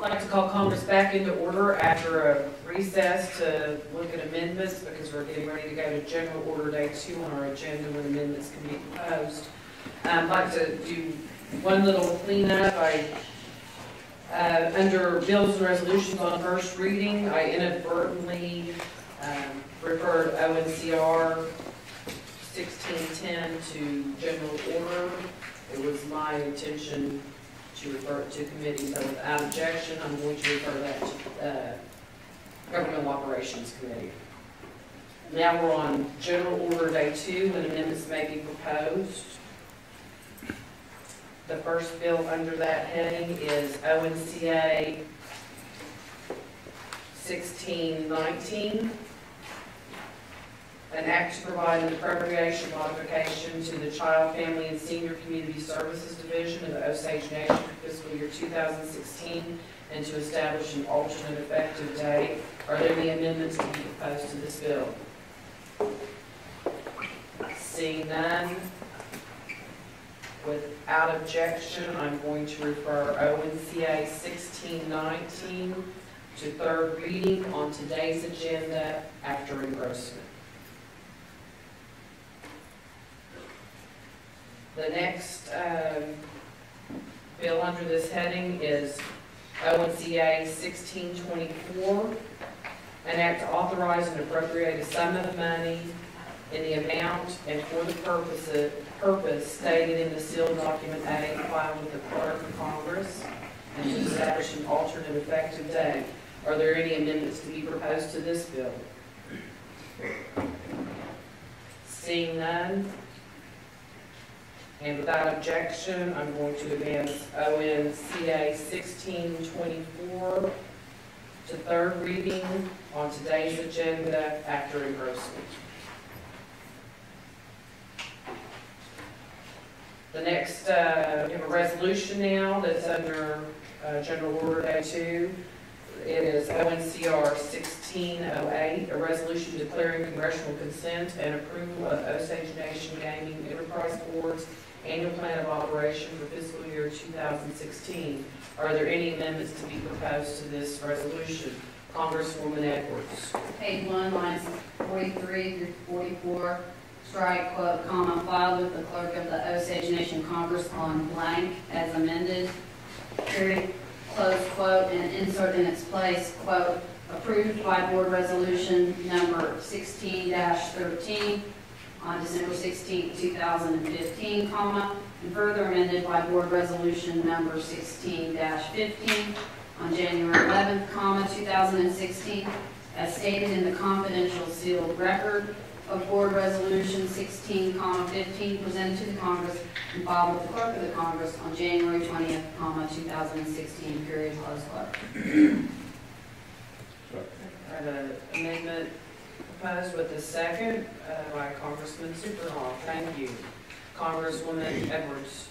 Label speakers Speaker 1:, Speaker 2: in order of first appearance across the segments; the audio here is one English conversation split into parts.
Speaker 1: I'd like to call Congress back into order after a recess to look at amendments because we're getting ready to go to General Order Day 2 on our agenda when amendments can be proposed. I'd like to do one little cleanup. Under bills and resolutions on first reading, I inadvertently referred ONCR 1610 to general order. It was my intention to refer it to committee, so without objection, I'm going to refer that to Governmental Operations Committee. Now we're on General Order Day 2, when amendments may be proposed. The first bill under that heading is ONCA 1619. An act to provide an appropriation modification to the Child, Family, and Senior Community Services Division of the Osage Nation for fiscal year 2016 and to establish an alternate effective date. Are there any amendments to be proposed to this bill? Seeing none, without objection, I'm going to refer ONCA 1619 to third reading on today's agenda after engrossment. The next bill under this heading is ONCA 1624, an act to authorize and appropriate a sum of money in the amount and for the purpose stated in the sealed document A filed with the Clerk of Congress and to establish an alternate effective date. Are there any amendments to be proposed to this bill? Seeing none, and without objection, I'm going to advance ONCA 1624 to third reading on today's agenda after engrossment. The next, we have a resolution now that's under General Order Day 2. It is ONCR 1608, a resolution declaring congressional consent and approval of Osage Nation Gaming Enterprise Board's annual plan of operation for fiscal year 2016. Are there any amendments to be proposed to this resolution? Congresswoman Edwards.
Speaker 2: Page 1, lines 43 through 44, strike quote, comma, filed with the clerk of the Osage Nation Congress on blank as amended, period, close quote, and insert in its place, quote, approved by board resolution number 16-13 on December 16, 2015, comma, and further amended by board resolution number 16-15 on January 11th, comma, 2016, as stated in the confidential sealed record of board resolution 16-15 presented to the Congress and filed with the clerk of the Congress on January 20th, 2016, period, close quote.
Speaker 1: I have an amendment proposed with the second by Congressman Superhall. Thank you. Congresswoman Edwards.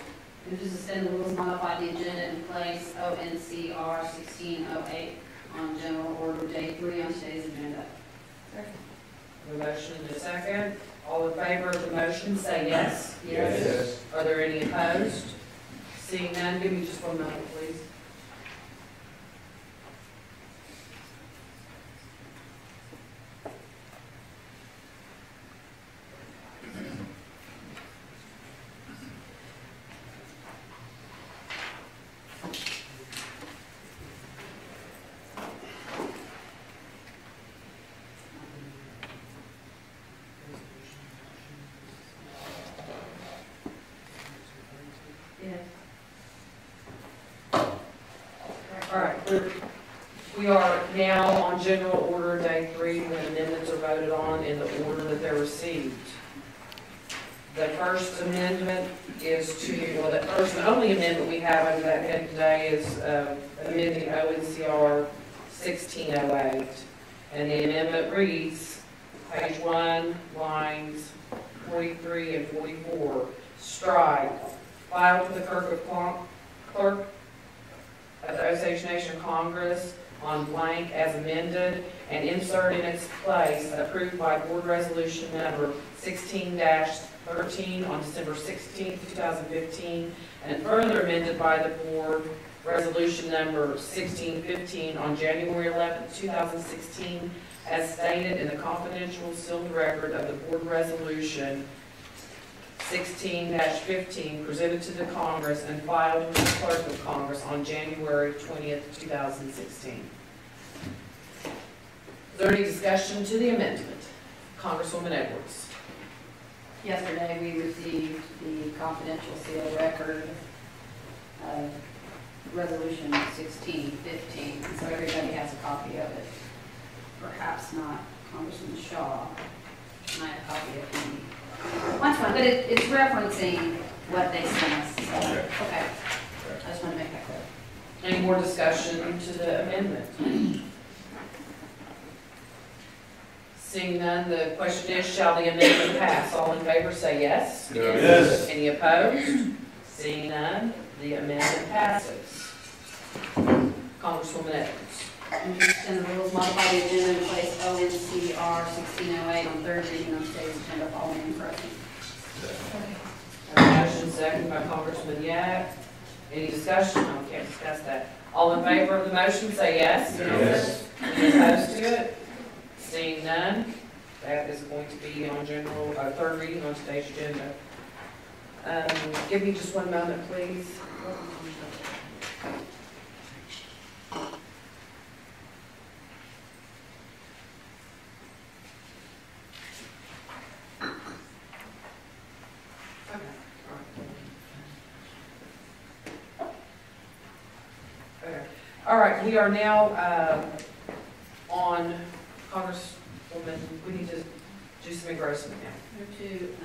Speaker 2: Move to suspend the rules, modify the agenda and place ONCR 1608 on General Order Day 3 on today's agenda.
Speaker 1: Second. The motion and a second. All in favor of the motion say yes.
Speaker 3: Yes.
Speaker 1: Are there any opposed? Seeing none, give me just 1 moment, please. All right, we are now on General Order Day 3 when amendments are voted on in the order that they're received. The first amendment is to, well, the first and only amendment we have under that head today is amending ONCR 1608. And the amendment reads, page 1, lines 43 and 44, strike, filed with the clerk of the Osage Nation Congress on blank as amended, and insert in its place approved by board resolution number 16-13 on December 16, 2015, and further amended by the board resolution number 1615 on January 11th, 2016, as stated in the confidential sealed record of the board resolution 16-15 presented to the Congress and filed with the clerk of Congress on January 20th, 2016. Is there any discussion to the amendment? Congresswoman Edwards.
Speaker 2: Yesterday, we received the confidential sealed record of resolution 1615, so everybody has a copy of it. Perhaps not Congressman Shaw. I have a copy of the much fun, but it's referencing what they sent us. So, okay. I just want to make that clear.
Speaker 1: Any more discussion to the amendment? Seeing none, the question is, shall the amendment pass? All in favor say yes.
Speaker 3: Yes.
Speaker 1: Any opposed? Seeing none, the amendment passes. Congresswoman Edwards.
Speaker 2: And the rules modify the agenda and place ONCR 1608 on third reading on today's agenda following impression.
Speaker 1: Motion second by Congressman Yak. Any discussion? No, we can't discuss that. All in favor of the motion say yes.
Speaker 3: Yes.
Speaker 1: Any opposed to it? Seeing none, that is going to be on general, third reading on today's agenda. Give me just one moment, please. All right, we are now on Congresswoman, we need to do some engrossment now.
Speaker 2: Move to,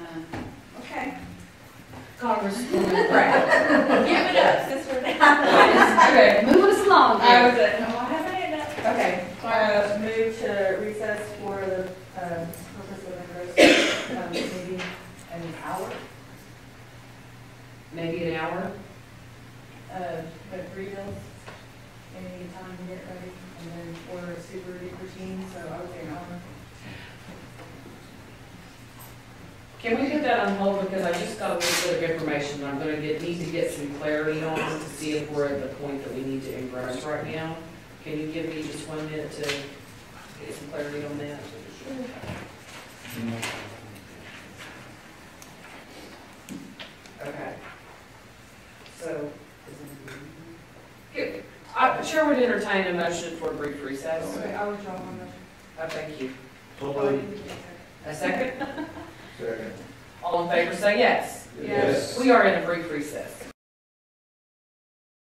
Speaker 2: okay.
Speaker 1: Congresswoman Brown.
Speaker 4: Give it up, since we're down.
Speaker 1: Okay.
Speaker 2: Moving us along
Speaker 4: I
Speaker 2: here.
Speaker 4: was at, no, I haven't had that.
Speaker 1: Okay.
Speaker 4: Move to recess for the, purpose of engrossment, maybe an hour,
Speaker 1: Maybe an hour.
Speaker 4: with 3 bills. Any time to get ready, and then order a super routine, so I would say an hour.
Speaker 1: Can we put that on hold, because I just got a little bit of information I'm gonna need to get some clarity on to see if we're at the point that we need to engross right now. Can you give me just 1 minute to get some clarity on that? Okay. So, Chair would entertain a motion for a brief recess.
Speaker 4: Okay, I would draw my motion.
Speaker 1: Thank you.
Speaker 3: Totally.
Speaker 1: A second?
Speaker 3: Second.
Speaker 1: All in favor say yes.
Speaker 3: Yes.
Speaker 1: We are in a brief recess.